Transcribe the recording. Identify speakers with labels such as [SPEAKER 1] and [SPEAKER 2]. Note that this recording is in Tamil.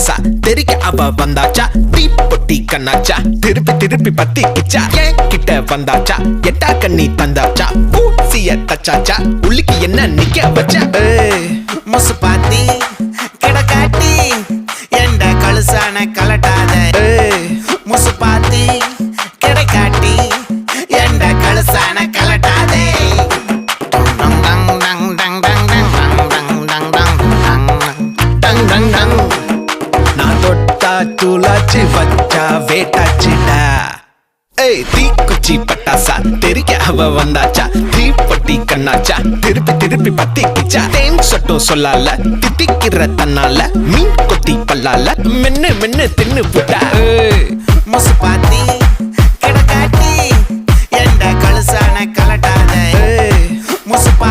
[SPEAKER 1] பட்டாசா தெரிக்க அவ வந்தாச்சா தீப்பொட்டி கண்ணாச்சா திருப்பி பத்தி கிச்சா ஏன் கிட்ட வந்தாச்சா எட்டா கண்ணி தந்தாச்சா பூசிய தச்சாச்சா உள்ளிக்கு என்ன நிக்க வச்சா
[SPEAKER 2] முசு பாத்தி கிடக்காட்டி எந்த கழுசான கலட்டாத முசு பாத்தி கிடக்காட்டி எந்த கழுசான கலட்டாதே
[SPEAKER 1] நான் தொட்டா தூளாச்சு வச்சா வேட்டாச்சுடா தீக்குச்சி பட்டாசா தெரிக்க அவ வந்தாச்சா தீப்பொட்டி கண்ணாச்சா திருப்பி பத்தி கிச்சா தேன் சொட்டும் சொல்லால திட்டிக்கிற தன்னால மீன் கொத்தி பல்லால மென்னு தின்னு புட்டா
[SPEAKER 2] முசு பாத்தி